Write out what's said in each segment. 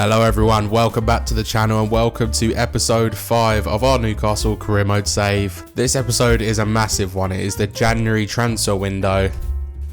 Hello everyone, welcome back to the channel and welcome to episode 5 of our Newcastle career mode save. This episode is a massive one. It is the January transfer window.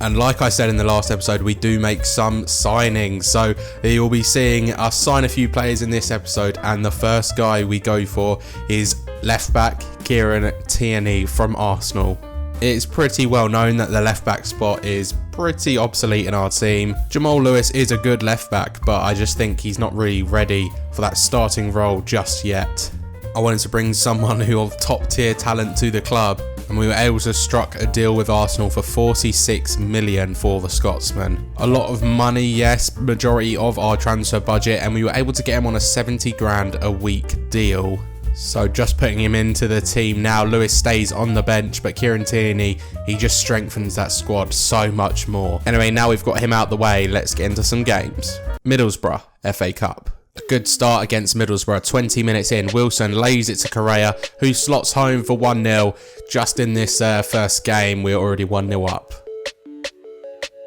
And like I said in the last episode, we do make some signings. So you'll be seeing us sign a few players in this episode. And the first guy we go for is left back Kieran Tierney from Arsenal. It's pretty well known that the left back spot is pretty obsolete in our team. Jamal Lewis is a good left back, but I just think he's not really ready for that starting role just yet. I wanted to bring someone who of top tier talent to the club, and we were able to struck a deal with Arsenal for 46 million for the Scotsman. A lot of money, yes, majority of our transfer budget, and we were able to get him on a 70 grand a week deal. So just putting him into the team now. Lewis stays on the bench, but Kieran Tierney, he just strengthens that squad so much more. Anyway, now we've got him out the way, let's get into some games. Middlesbrough, FA Cup. A good start against Middlesbrough. 20 minutes in, Wilson lays it to Correa, who slots home for 1-0. Just in this first game, we're already 1-0 up.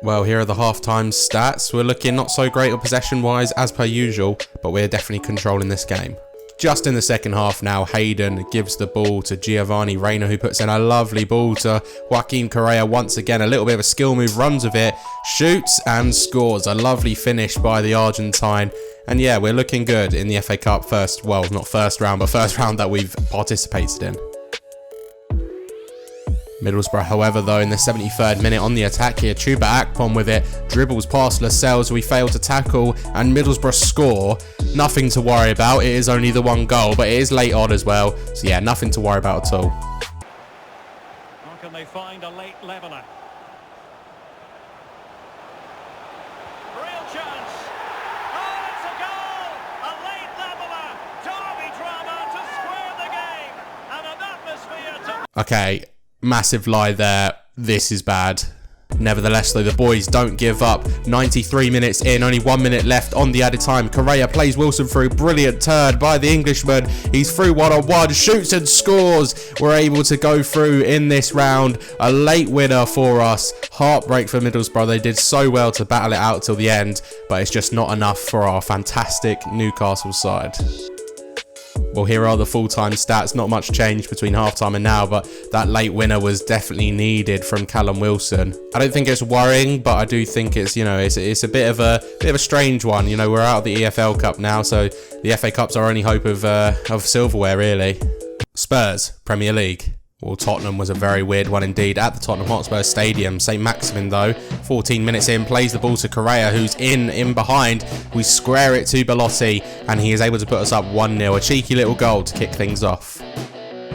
Well, here are the half-time stats. We're looking not so great on possession-wise as per usual, but we're definitely controlling this game. Just in the second half now, Hayden gives the ball to Giovanni Reina, who puts in a lovely ball to Joaquin Correa once again. A little bit of a skill move, runs with it, shoots and scores. A lovely finish by the Argentine. And yeah, we're looking good in the FA Cup first round that we've participated in. Middlesbrough, however, though, in the 73rd minute on the attack here, Chuba Akpom with it, dribbles past Lascelles, we fail to tackle, and Middlesbrough score. Nothing to worry about, it is only the one goal, but it is late on as well, so yeah, nothing to worry about at all. How can they find a late leveller? Real chance! Oh, it's a goal! A late leveller! Derby drama to square the game, and an atmosphere to... Okay. Massive lie there. This is bad. Nevertheless, though, the boys don't give up. 93 minutes in, only 1 minute left on the added time. Correa plays Wilson through. Brilliant turn by the Englishman. He's through one-on-one, shoots and scores. We're able to go through in this round. A late winner for us. Heartbreak for Middlesbrough. They did so well to battle it out till the end, but it's just not enough for our fantastic Newcastle side. Well, here are the full-time stats. Not much change between half-time and now, but that late winner was definitely needed from Callum Wilson. I don't think it's worrying, but I do think it's, you know, it's a bit of a strange one. You know, we're out of the EFL Cup now, so the FA Cup's our only hope of silverware, really. Spurs, Premier League. Well, Tottenham was a very weird one indeed at the Tottenham Hotspur Stadium. St. Maximin, though, 14 minutes in, plays the ball to Correa, who's in behind. We square it to Belotti, and he is able to put us up 1-0. A cheeky little goal to kick things off.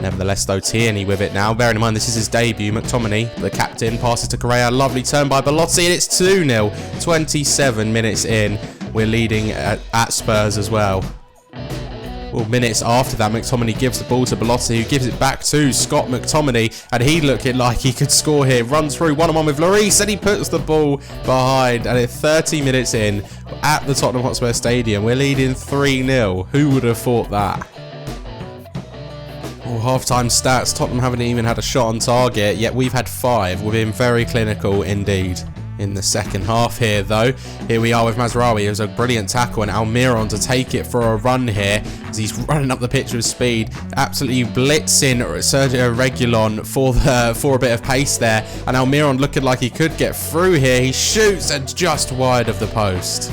Nevertheless, though, Tierney with it now. Bearing in mind, this is his debut. McTominay, the captain, passes to Correa. Lovely turn by Belotti, and it's 2-0. 27 minutes in. We're leading at Spurs as well. Well, minutes after that, McTominay gives the ball to Belotti, who gives it back to Scott McTominay, and he looking like he could score here. Runs through one-on-one with Lloris, and he puts the ball behind. And at 30 minutes in, at the Tottenham Hotspur Stadium, we're leading 3-0. Who would have thought that? Well, half-time stats, Tottenham haven't even had a shot on target, yet we've had 5. We've been very clinical indeed. In the second half here, though, here we are with Mazraoui. It was a brilliant tackle, and Almiron to take it for a run here as he's running up the pitch with speed, absolutely blitzing Sergio Reguilon for a bit of pace there, and Almiron looking like he could get through here. He shoots and just wide of the post.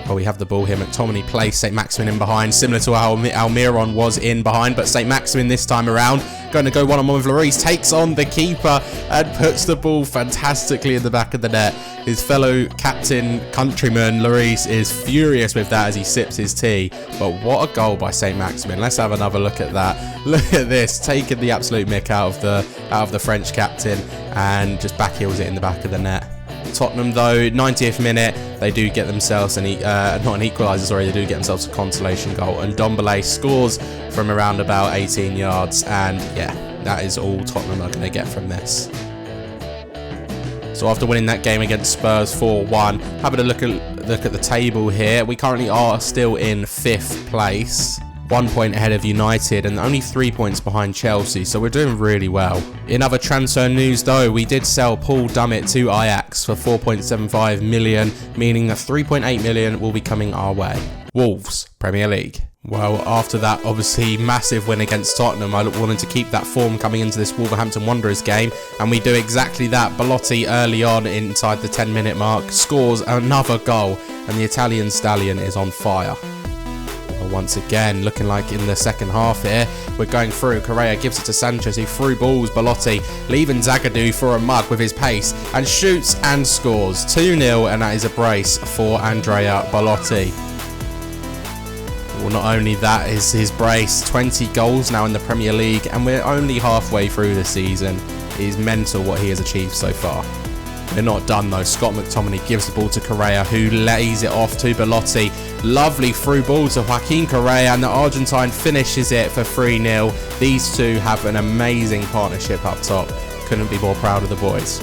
Oh, we have the ball here. McTominay plays St. Maximin in behind, similar to how Almiron was in behind, but St. Maximin this time around going to go one-on-one with Lloris, takes on the keeper and puts the ball fantastically in the back of the net. His fellow captain countryman Lloris is furious with that as he sips his tea. But what a goal by St. Maximin. Let's have another look at that. Look at this, taking the absolute mick out of the French captain and just backheels it in the back of the net. Tottenham, though, 90th minute, they do get themselves not an equaliser, sorry, they do get themselves a consolation goal, and Ndombele scores from around about 18 yards, and yeah, that is all Tottenham are going to get from this. So after winning that game against Spurs 4-1, having a look at the table here, we currently are still in 5th place. 1 point ahead of United and only 3 points behind Chelsea, so we're doing really well. In other transfer news though, we did sell Paul Dummett to Ajax for 4.75 million, meaning that 3.8 million will be coming our way. Wolves, Premier League. Well, after that obviously massive win against Tottenham, I wanted to keep that form coming into this Wolverhampton Wanderers game, and we do exactly that. Belotti early on inside the 10-minute mark scores another goal, and the Italian stallion is on fire. Well, once again, looking like in the second half here, we're going through. Correa gives it to Sanchez, who through balls Belotti, leaving Zagadou for a mug with his pace, and shoots and scores 2-0, and that is a brace for Andrea Belotti. Well, not only that is his brace, 20 goals now in the Premier League, and we're only halfway through the season. It is mental what he has achieved so far. We're not done though. Scott McTominay gives the ball to Correa, who lays it off to Belotti. Lovely through ball to Joaquin Correa, and the Argentine finishes it for 3-0. These two have an amazing partnership up top. Couldn't be more proud of the boys.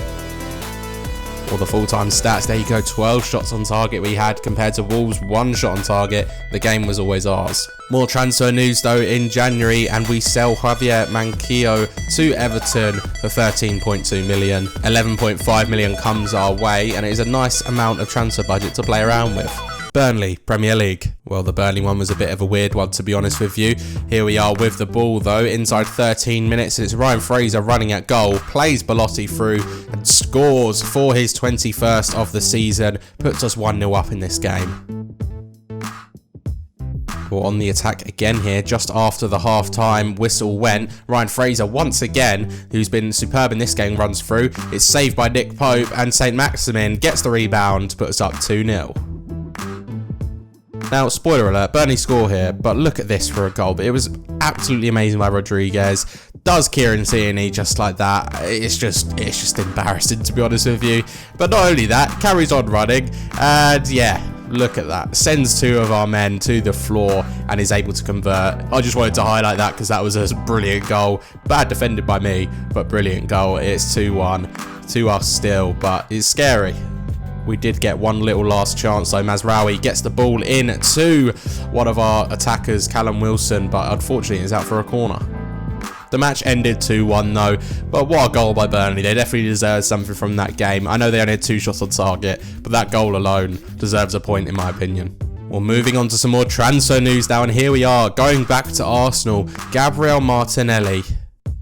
Well, the full-time stats, there you go, 12 shots on target we had compared to Wolves' 1 shot on target. The game was always ours. More transfer news though in January, and we sell Javier Manquillo to Everton for 13.2 million. 11.5 million comes our way, and it is a nice amount of transfer budget to play around with. Burnley, Premier League. Well, the Burnley one was a bit of a weird one, to be honest with you. Here we are with the ball though, inside 13 minutes, and it's Ryan Fraser running at goal, plays Belotti through and scores for his 21st of the season, puts us 1-0 up in this game. Well, on the attack again here, just after the half-time whistle went, Ryan Fraser once again, who's been superb in this game, runs through. It's saved by Nick Pope, and St. Maximin gets the rebound, puts us up 2-0. Now, spoiler alert, Burnley score here, but look at this for a goal. But it was absolutely amazing by Rodriguez. Does Kieran Tierney just like that? It's just embarrassing, to be honest with you. But not only that, carries on running, and yeah, look at that. Sends 2 of our men to the floor and is able to convert. I just wanted to highlight that because that was a brilliant goal. Bad defended by me, but brilliant goal. It's 2-1 to us still, but it's scary. We did get one little last chance though. Mazraoui gets the ball in to one of our attackers, Callum Wilson, but unfortunately is out for a corner. The match ended 2-1 though, but what a goal by Burnley. They definitely deserve something from that game. I know they only had 2 shots on target, but that goal alone deserves a point in my opinion. Well, moving on to some more transfer news now, and here we are, going back to Arsenal. Gabriel Martinelli.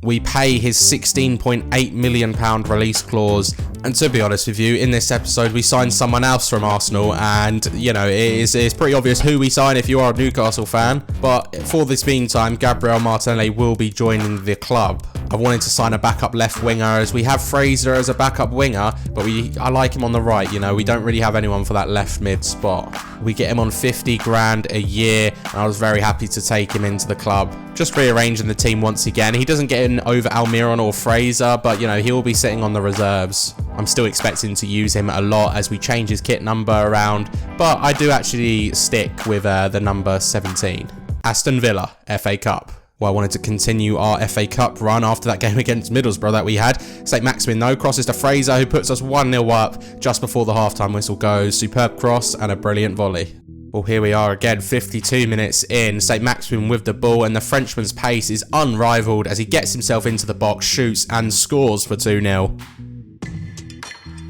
We pay his £16.8 million release clause, and to be honest with you, in this episode we signed someone else from Arsenal, and you know, it's pretty obvious who we sign if you are a Newcastle fan, but for this meantime, Gabriel Martinelli will be joining the club. I wanted to sign a backup left winger, as we have Fraser as a backup winger, but I like him on the right. You know, we don't really have anyone for that left mid spot. We get him on 50 grand a year, and I was very happy to take him into the club. Just rearranging the team once again. He doesn't get in over Almiron or Fraser, but you know, he will be sitting on the reserves. I'm still expecting to use him a lot as we change his kit number around, but I do actually stick with the number 17. Aston Villa, FA Cup. Well, I wanted to continue our FA Cup run after that game against Middlesbrough that we had. St. Maximin, though, crosses to Fraser, who puts us 1-0 up just before the half-time whistle goes. Superb cross and a brilliant volley. Well, here we are again, 52 minutes in. St. Maximin with the ball, and the Frenchman's pace is unrivaled as he gets himself into the box, shoots and scores for 2-0.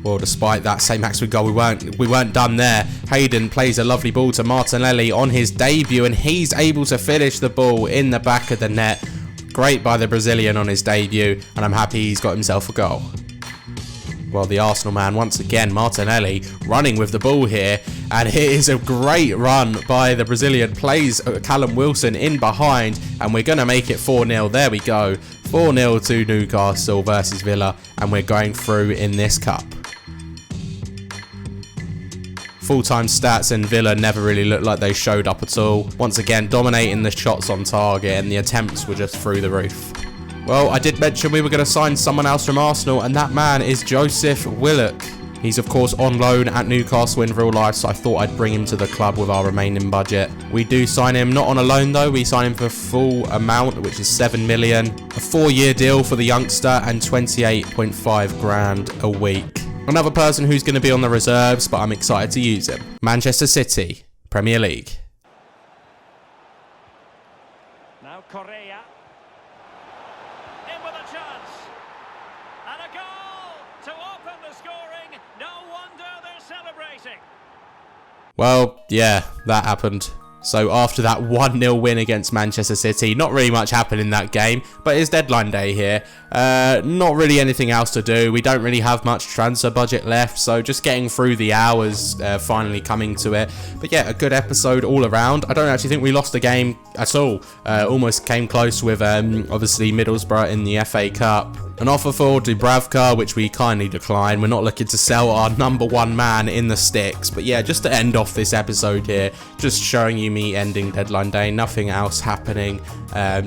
Well, despite that St. Maximin goal, we weren't done there. Hayden plays a lovely ball to Martinelli on his debut, and he's able to finish the ball in the back of the net. Great by the Brazilian on his debut, and I'm happy he's got himself a goal. Well, the Arsenal man, once again, Martinelli, running with the ball here, and it is a great run by the Brazilian, plays Callum Wilson in behind, and we're going to make it 4-0. There we go, 4-0 to Newcastle versus Villa, and we're going through in this cup. Full-time stats, and Villa never really looked like they showed up at all. Once again, dominating the shots on target, and the attempts were just through the roof. Well, I did mention we were going to sign someone else from Arsenal, and that man is Joseph Willock. He's of course on loan at Newcastle in real life, so I thought I'd bring him to the club with our remaining budget. We do sign him not on a loan though, we sign him for full amount, which is 7 million. A 4-year deal for the youngster and 28.5 grand a week. Another person who's going to be on the reserves, but I'm excited to use him. Manchester City, Premier League. Now Correa. In with a chance. And a goal to open the scoring. No wonder they're celebrating. Well, yeah, that happened. So after that 1-0 win against Manchester City, not really much happened in that game, but it's deadline day here. Not really anything else to do. We don't really have much transfer budget left, so just getting through the hours, finally coming to it. But yeah, a good episode all around. I don't actually think we lost the game at all. Almost came close with obviously Middlesbrough in the FA Cup. An offer for Dubravka, which we kindly declined. We're not looking to sell our number one man in the sticks. But yeah, just to end off this episode here, just showing you me ending deadline day. Nothing else happening.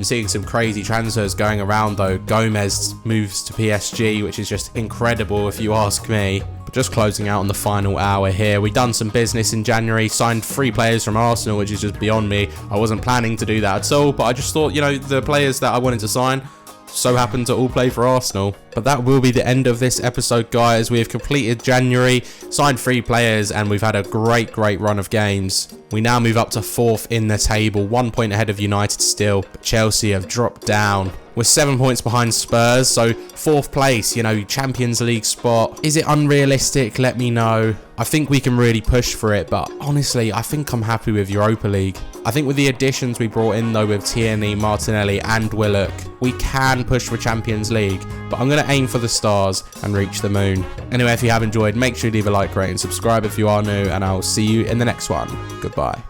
Seeing some crazy transfers going around though. Gomez moves to PSG, which is just incredible if you ask me. But just closing out on the final hour here. We done some business in January, signed 3 players from Arsenal, which is just beyond me. I wasn't planning to do that at all, but I just thought, you know, the players that I wanted to sign so happen to all play for Arsenal. But that will be the end of this episode, guys. We have completed January, signed 3 players, and we've had a great run of games. We now move up to 4th in the table, 1 point ahead of United still, but Chelsea have dropped down. We're 7 points behind Spurs, so 4th place, you know, Champions League spot. Is it unrealistic? Let me know. I think we can really push for it, but honestly, I think I'm happy with Europa League. I think with the additions we brought in though with Tierney, Martinelli and Willock, we can push for Champions League, but I'm going to aim for the stars and reach the moon. Anyway, if you have enjoyed, make sure you leave a like, rate and subscribe if you are new, and I'll see you in the next one. Goodbye.